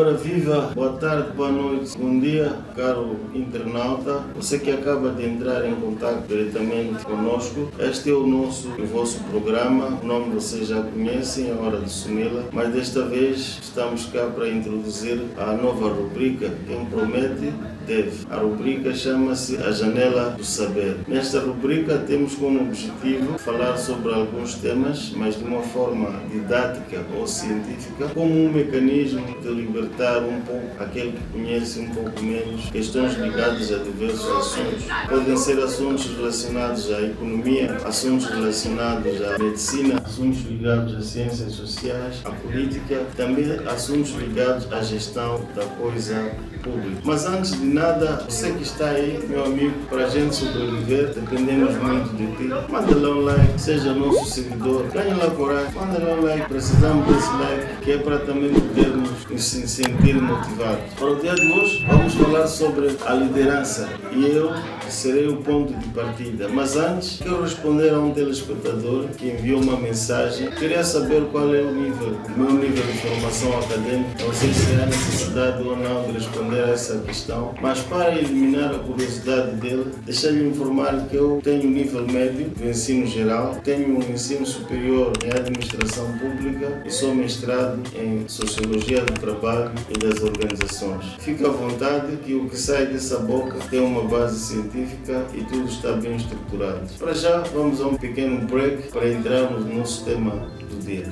Ora, viva, boa tarde, boa noite, bom dia, caro internauta. Você que acaba de entrar em contato diretamente conosco, este é o vosso programa. O nome vocês já conhecem, a Hora de Sumila, mas desta vez estamos cá para introduzir a nova rubrica. Quem promete deve. A rubrica chama-se A Janela do Saber. Nesta rubrica temos como objetivo falar sobre alguns temas, mas de uma forma didática ou científica, como um mecanismo de libertar um pouco aquele que conhece um pouco menos, questões ligadas a diversos assuntos. Podem ser assuntos relacionados à economia, assuntos relacionados à medicina, assuntos ligados às ciências sociais, à política, também assuntos ligados à gestão da coisa pública. Mas antes de nada, você que está aí, meu amigo, para a gente sobreviver, dependemos muito de ti. Manda lá um like, seja nosso seguidor, ganha lá coragem, manda lá um like, precisamos desse like, que é para também podermos nos sentir motivados. Para o dia de hoje, vamos falar sobre a liderança e eu serei o ponto de partida. Mas antes, quero responder a um telespectador que enviou uma mensagem. Queria saber qual é o meu nível de formação acadêmica. Não sei se há necessidade ou não de responder a essa questão, mas para eliminar a curiosidade dele, deixar-lhe informar que eu tenho nível médio do ensino geral, tenho um ensino superior em administração pública e sou mestrado em sociologia do trabalho e das organizações. Fica à vontade que o que sai dessa boca tem uma base científica e tudo está bem estruturado. Para já, vamos a um pequeno break para entrarmos no nosso tema do dia.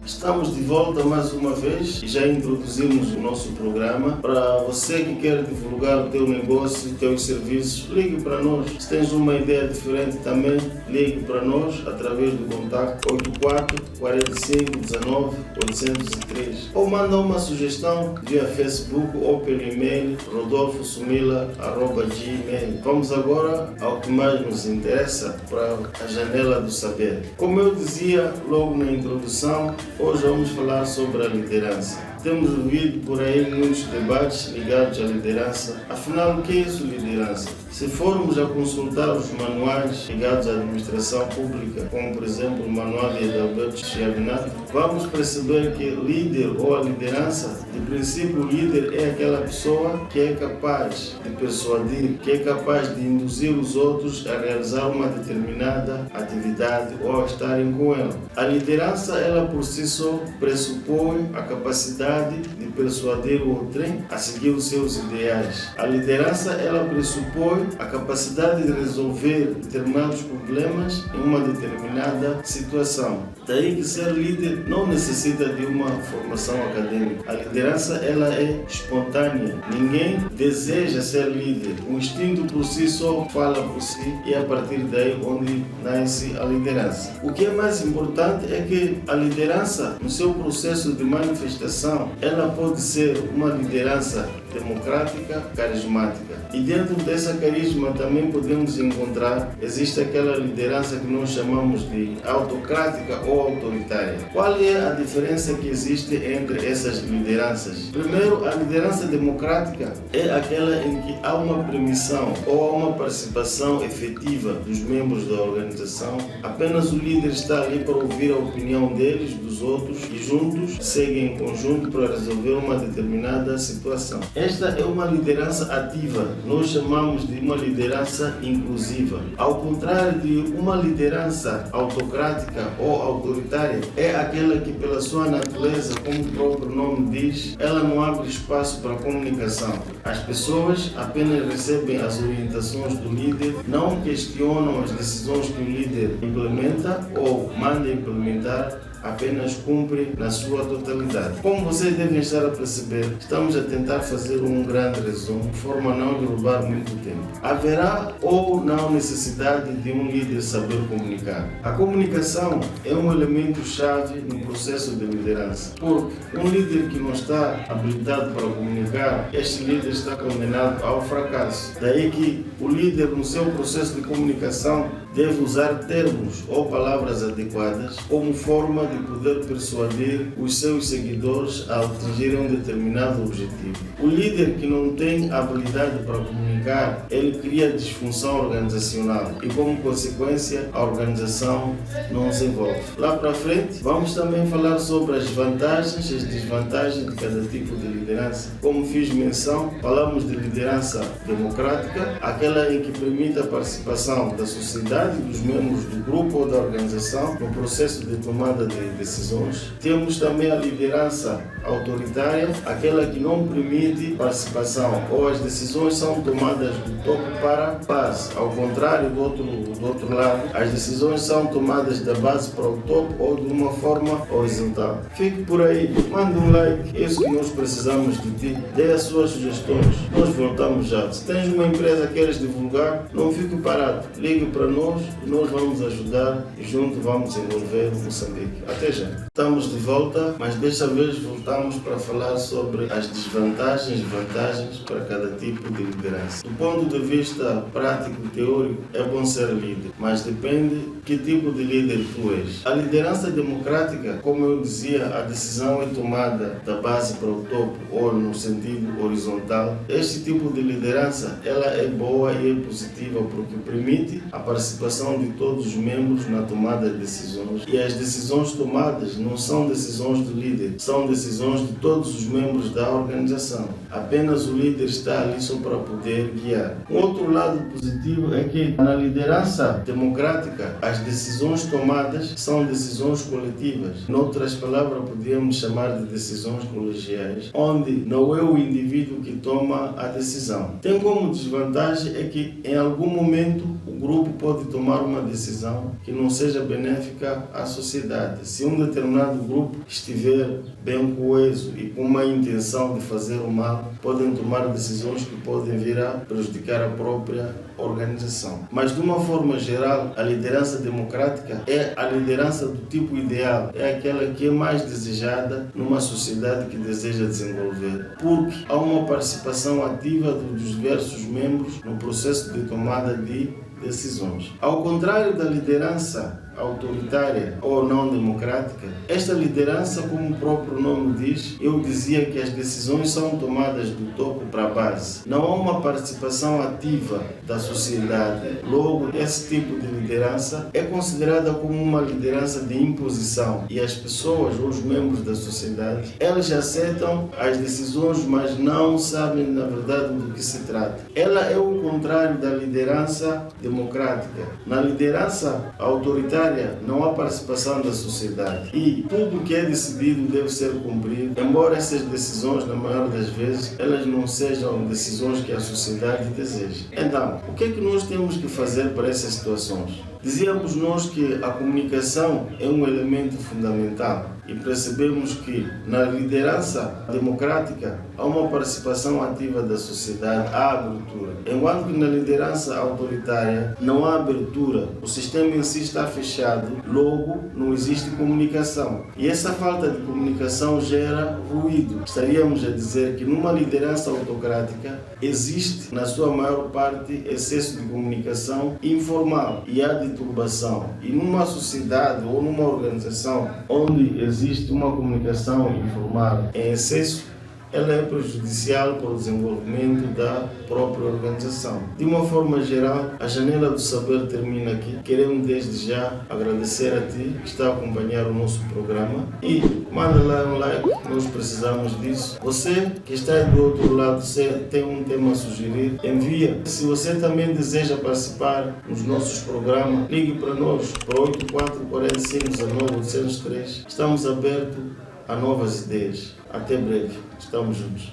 Estamos de volta mais uma vez e já introduzimos o nosso programa. Para você que quer divulgar o teu negócio, os teus serviços, ligue para nós. Se tens uma ideia diferente também, ligue para nós através do contato 84 45 19 803 ou manda uma sugestão via Facebook ou pelo e-mail rodolfosumila@gmail. Vamos agora ao que mais nos interessa, para a janela do saber. Como eu dizia logo na introdução, hoje vamos falar sobre a liderança. Temos ouvido por aí muitos debates ligados à liderança. Afinal, o que é isso, liderança? Se formos a consultar os manuais ligados à administração pública, como por exemplo o manual de Adalberto Chiavinati, vamos perceber que líder ou a liderança, de princípio o líder é aquela pessoa que é capaz de persuadir, que é capaz de induzir os outros a realizar uma determinada atividade ou a estarem com ela. A liderança, ela por si só pressupõe a capacidade de persuadir o outrem a seguir os seus ideais. A liderança, ela pressupõe a capacidade de resolver determinados problemas em uma determinada situação. Daí que ser líder não necessita de uma formação acadêmica. A liderança, ela é espontânea. Ninguém deseja ser líder. O instinto por si só fala por si e é a partir daí onde nasce a liderança. O que é mais importante é que a liderança, no seu processo de manifestação, ela pode ser uma liderança democrática, carismática. E dentro dessa carisma também podemos encontrar, existe aquela liderança que nós chamamos de autocrática ou autoritária. Qual é a diferença que existe entre essas lideranças? Primeiro, a liderança democrática é aquela em que há uma permissão ou há uma participação efetiva dos membros da organização. Apenas o líder está ali para ouvir a opinião deles, dos outros, e juntos seguem em conjunto para resolver uma determinada situação. Esta é uma liderança ativa, nós chamamos de uma liderança inclusiva. Ao contrário de uma liderança autocrática ou autoritária, é aquela que pela sua natureza, como o próprio nome diz, ela não abre espaço para comunicação. As pessoas apenas recebem as orientações do líder, não questionam as decisões que o líder implementa ou manda implementar, apenas cumpre na sua totalidade. Como vocês devem estar a perceber, estamos a tentar fazer um grande resumo, de forma a não derrubar muito tempo. Haverá ou não necessidade de um líder saber comunicar? A comunicação é um elemento-chave no processo de liderança, porque um líder que não está habilitado para comunicar, este líder está condenado ao fracasso. Daí que o líder, no seu processo de comunicação, deve usar termos ou palavras adequadas como forma de poder persuadir os seus seguidores a atingirem um determinado objetivo. O líder que não tem habilidade para comunicar, ele cria disfunção organizacional e, como consequência, a organização não se envolve. Lá para frente, vamos também falar sobre as vantagens e as desvantagens de cada tipo de liderança. Como fiz menção, falamos de liderança democrática, aquela em que permite a participação da sociedade, dos membros do grupo ou da organização no processo de tomada de decisões. Temos também a liderança autoritária, aquela que não permite participação ou as decisões são tomadas do topo para a base. Ao contrário do outro lado, as decisões são tomadas da base para o topo ou de uma forma horizontal. Fique por aí, mande um like, é isso que nós precisamos de ti. Dê as suas sugestões, nós voltamos já. Se tens uma empresa que queres divulgar, não fique parado, ligue para nós e nós vamos ajudar e juntos vamos envolver Moçambique. Até já. Estamos de volta, mas desta vez voltamos para falar sobre as desvantagens e vantagens para cada tipo de liderança. Do ponto de vista prático e teórico, é bom ser líder, mas depende que tipo de líder tu és. A liderança democrática, como eu dizia, a decisão é tomada da base para o topo ou no sentido horizontal. Este tipo de liderança, ela é boa e é positiva porque permite a participação de todos os membros na tomada de decisões. E as decisões tomadas não são decisões do líder, são decisões de todos os membros da organização. Apenas o líder está ali só para poder guiar. Um outro lado positivo é que na liderança democrática as decisões tomadas são decisões coletivas. Noutras palavras, podíamos chamar de decisões colegiais, onde não é o indivíduo que toma a decisão. Tem como desvantagem é que em algum momento o grupo pode tomar uma decisão que não seja benéfica à sociedade. Se um determinado grupo estiver bem coeso e com uma intenção de fazer o mal, podem tomar decisões que podem vir a prejudicar a própria organização. Mas de uma forma geral, a liderança democrática é a liderança do tipo ideal, é aquela que é mais desejada numa sociedade que deseja desenvolver, porque há uma participação ativa dos diversos membros no processo de tomada de decisões. Ao contrário da liderança autoritária ou não democrática, esta liderança, como o próprio nome diz, eu dizia que as decisões são tomadas do topo para a base. Não há uma participação ativa da sociedade. Logo, esse tipo de liderança é considerada como uma liderança de imposição e as pessoas, ou os membros da sociedade, eles aceitam as decisões, mas não sabem na verdade do que se trata. Ela é o contrário da liderança democrática. Na liderança autoritária não há participação da sociedade e tudo que é decidido deve ser cumprido, embora essas decisões, na maior das vezes, elas não sejam decisões que a sociedade deseja. Então, o que é que nós temos que fazer para essas situações? Dizíamos nós que a comunicação é um elemento fundamental e percebemos que na liderança democrática há uma participação ativa da sociedade, há abertura. Enquanto que na liderança autoritária não há abertura, o sistema em si está fechado, logo não existe comunicação. E essa falta de comunicação gera ruído. Estaríamos a dizer que numa liderança autocrática existe, na sua maior parte, excesso de comunicação informal e há turbação. E numa sociedade ou numa organização onde existe uma comunicação informal em excesso, ela é prejudicial para o desenvolvimento da própria organização. De uma forma geral, a Janela do Saber termina aqui. Queremos desde já agradecer a ti que está a acompanhar o nosso programa e manda lá um like, nós precisamos disso. Você que está aí do outro lado, se tem um tema a sugerir, envia. Se você também deseja participar nos nossos programas, ligue para nós, para 8445-19-803. Estamos abertos a novas ideias. Até breve. Estamos juntos.